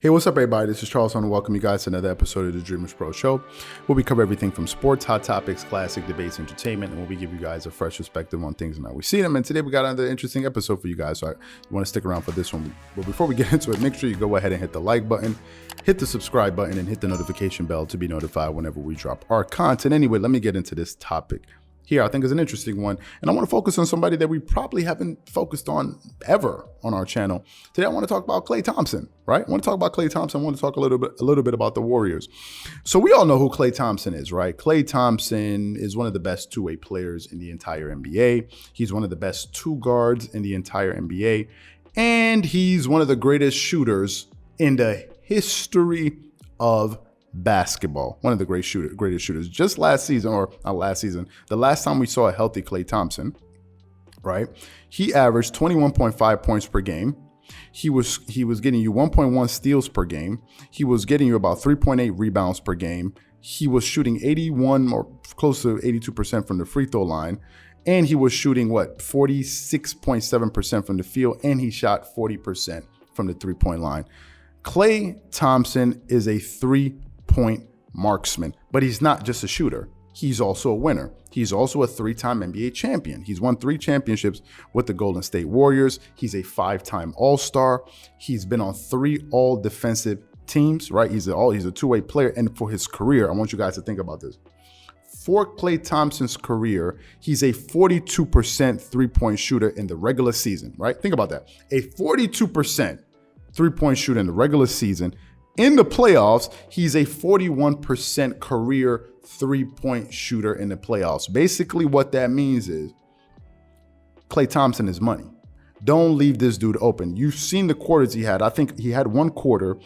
Hey, what's up, everybody? This is Charles. I want to welcome you guys to another episode of the Dreamerspro Show, where we cover everything from sports, hot topics, classic debates, entertainment, and where we give you guys a fresh perspective on things and how we see them. And today we got another interesting episode for you guys, so you want to stick around for this one. But before we get into it, make sure you go ahead and hit the like button, hit the subscribe button, and hit the notification bell to be notified whenever we drop our content. Anyway, let me get into this topic here. I think is an interesting one, and I want to focus on somebody that we probably haven't focused on ever on our channel. Today, I want to talk about Klay Thompson, right? I want to talk about Klay Thompson. I want to talk a little bit about the Warriors. So we all know who Klay Thompson is, right? Klay Thompson is one of the best two-way players in the entire NBA. He's one of the best two guards in the entire NBA, and he's one of the greatest shooters in the history of basketball. One of the greatest shooters. Just last season, or not last season, the last time we saw a healthy Klay Thompson, right? He averaged 21.5 points per game. He was getting you 1.1 steals per game. He was getting you about 3.8 rebounds per game. He was shooting 81 or close to 82% from the free throw line. And he was shooting 46.7% from the field, and he shot 40% from the three-point line. Klay Thompson is a three-point marksman, but he's not just a shooter. He's also a winner. He's also a three-time NBA champion. He's won 3 championships with the Golden State Warriors. He's a 5-time All-Star. He's been on 3 all-defensive teams, right? He's a two-way player. And for his career, I want you guys to think about this. For Klay Thompson's career, he's a 42% three-point shooter in the regular season, right? Think about that. A 42% three-point shooter in the regular season. In the playoffs, he's a 41% career three-point shooter in the playoffs. Basically, what that means is Klay Thompson is money. Don't leave this dude open. You've seen the quarters he had. I think he had one quarter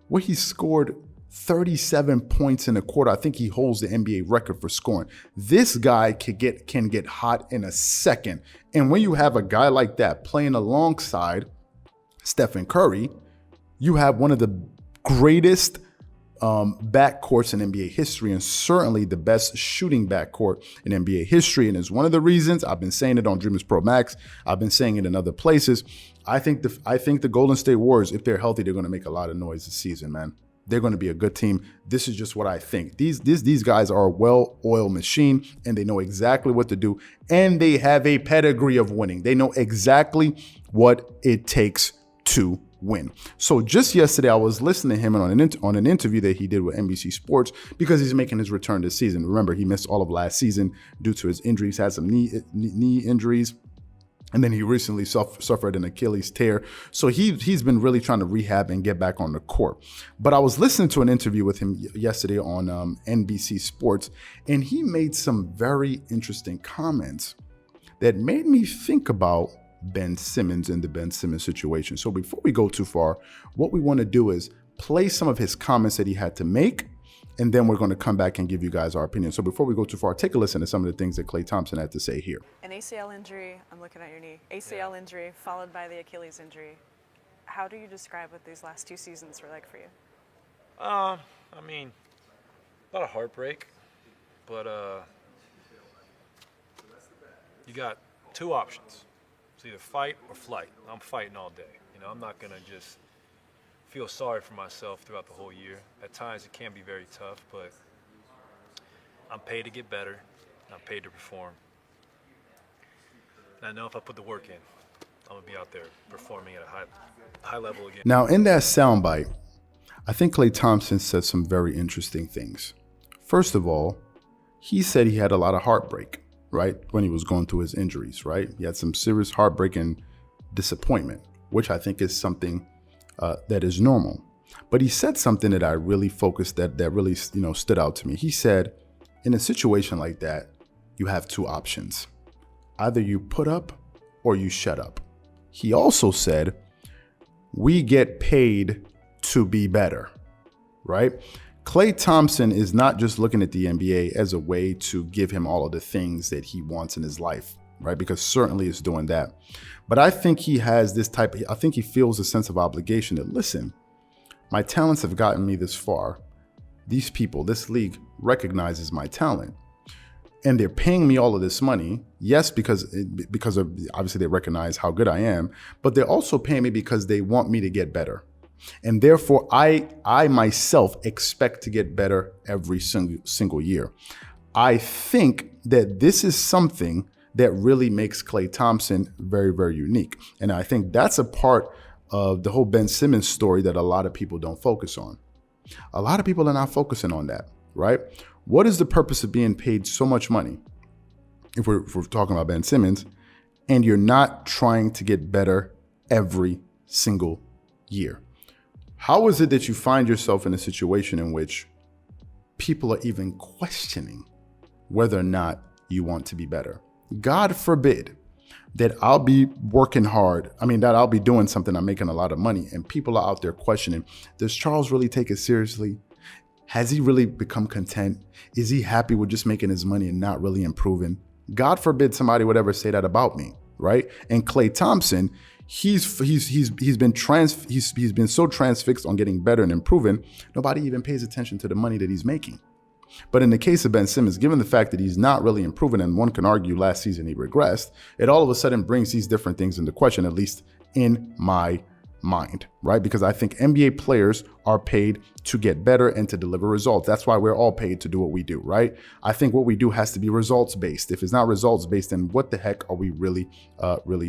where he scored 37 points in a quarter. I think he holds the NBA record for scoring. This guy can get hot in a second. And when you have a guy like that playing alongside Stephen Curry, you have one of the greatest backcourts in NBA history, and certainly the best shooting backcourt in NBA history. And it's one of the reasons I've been saying it on Dreamerspro Max. I've been saying it in other places. I think the Golden State Warriors, if they're healthy, they're going to make a lot of noise this season, man. They're going to be a good team. This is just what I think. These guys are a well-oiled machine, and they know exactly what to do, and they have a pedigree of winning. They know exactly what it takes to win. So just yesterday, I was listening to him on an interview that he did with NBC Sports, because he's making his return this season. Remember, he missed all of last season due to his injuries, had some knee injuries, and then he recently suffered an Achilles tear. So he's been really trying to rehab and get back on the court. But I was listening to an interview with him yesterday on NBC Sports, and he made some very interesting comments that made me think about Ben Simmons and the Ben Simmons situation. So before we go too far, what we want to do is play some of his comments that he had to make, and then we're going to come back and give you guys our opinion. So before we go too far, take a listen to some of the things that Klay Thompson had to say here. An ACL injury, I'm looking at your knee, ACL injury followed by the Achilles injury. How do you describe what these last 2 seasons were like for you? I mean, a lot of heartbreak, but you got 2 options. It's either fight or flight. I'm fighting all day. I'm not going to just feel sorry for myself throughout the whole year. At times it can be very tough, but I'm paid to get better, and I'm paid to perform. And I know if I put the work in, I'm going to be out there performing at a high level again. Now, in that soundbite, I think Klay Thompson said some very interesting things. First of all, he said he had a lot of heartbreak, right, when he was going through his injuries, right? He had some serious heartbreak and disappointment, which I think is something that is normal. But he said something that I really focused, that really stood out to me. He said, in a situation like that, you have 2 options. Either you put up or you shut up. He also said, we get paid to be better, right? Klay Thompson is not just looking at the NBA as a way to give him all of the things that he wants in his life, right? Because certainly it's doing that. But I think he has I think he feels a sense of obligation that, listen, my talents have gotten me this far. These people, this league recognizes my talent, and they're paying me all of this money. Yes, because of obviously they recognize how good I am, but they're also paying me because they want me to get better. And therefore, I myself expect to get better every single year. I think that this is something that really makes Klay Thompson very, very unique. And I think that's a part of the whole Ben Simmons story that a lot of people don't focus on. A lot of people are not focusing on that, right? What is the purpose of being paid so much money, if we're talking about Ben Simmons, and you're not trying to get better every single year? How is it that you find yourself in a situation in which people are even questioning whether or not you want to be better? God forbid that I'll be working hard. That I'll be doing something, I'm making a lot of money, and people are out there questioning, does Charles really take it seriously? Has he really become content? Is he happy with just making his money and not really improving? God forbid somebody would ever say that about me, right? And Klay Thompson, he's been so transfixed on getting better and improving, nobody even pays attention to the money that he's making. But in the case of Ben Simmons, given the fact that he's not really improving, and one can argue last season he regressed, it all of a sudden brings these different things into question, at least in my mind, right? Because I think NBA players are paid to get better and to deliver results. That's why we're all paid to do what we do, right? I think what we do has to be results based. If it's not results based, then what the heck are we really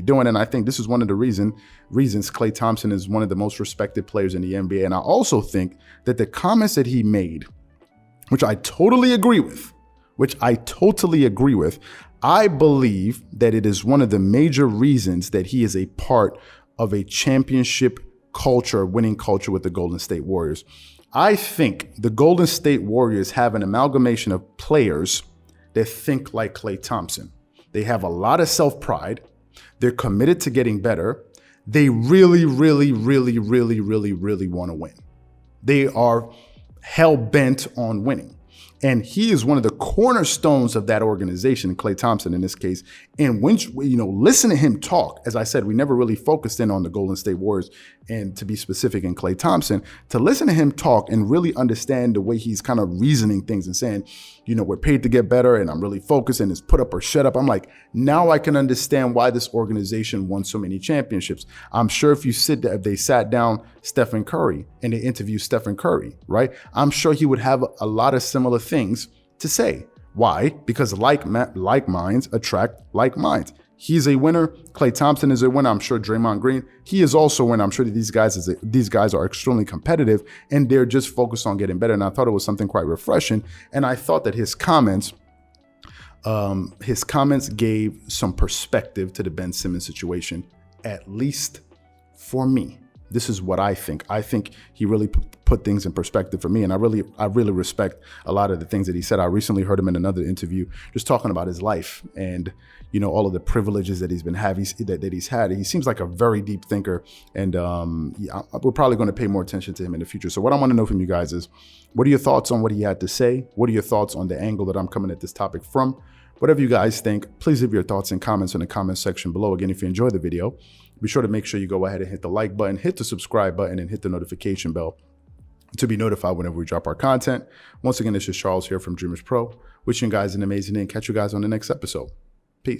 doing? And I think this is one of the reasons Klay Thompson is one of the most respected players in the NBA. And I also think that the comments that he made, which I totally agree with, I believe that it is one of the major reasons that he is a part of a championship culture, winning culture with the Golden State Warriors. I think the Golden State Warriors have an amalgamation of players that think like Klay Thompson. They have a lot of self-pride. They're committed to getting better. They really, really, really, really, really, really want to win. They are hell-bent on winning. And he is one of the cornerstones of that organization, Klay Thompson in this case. And when listen to him talk, as I said, we never really focused in on the Golden State Warriors, and to be specific in Klay Thompson, to listen to him talk and really understand the way he's kind of reasoning things and saying, we're paid to get better and I'm really focused and it's put up or shut up. I'm like, now I can understand why this organization won so many championships. I'm sure if they sat down Stephen Curry and they interviewed Stephen Curry, right? I'm sure he would have a lot of similar things to say. Why? Because like minds attract like minds. He's a winner. Klay Thompson is a winner. I'm sure Draymond Green, he is also a winner. I'm sure that these guys are extremely competitive and they're just focused on getting better. And I thought it was something quite refreshing. And I thought that his comments gave some perspective to the Ben Simmons situation, at least for me. This is what I think. I think he really put things in perspective for me. And I really respect a lot of the things that he said. I recently heard him in another interview just talking about his life and, all of the privileges that he's had. He seems like a very deep thinker. And we're probably going to pay more attention to him in the future. So what I want to know from you guys is, what are your thoughts on what he had to say? What are your thoughts on the angle that I'm coming at this topic from? Whatever you guys think, please leave your thoughts and comments in the comment section below. Again, if you enjoyed the video, be sure to make sure you go ahead and hit the like button, hit the subscribe button, and hit the notification bell to be notified whenever we drop our content. Once again, this is Charles here from Dreamerspro. Wishing you guys an amazing day and catch you guys on the next episode.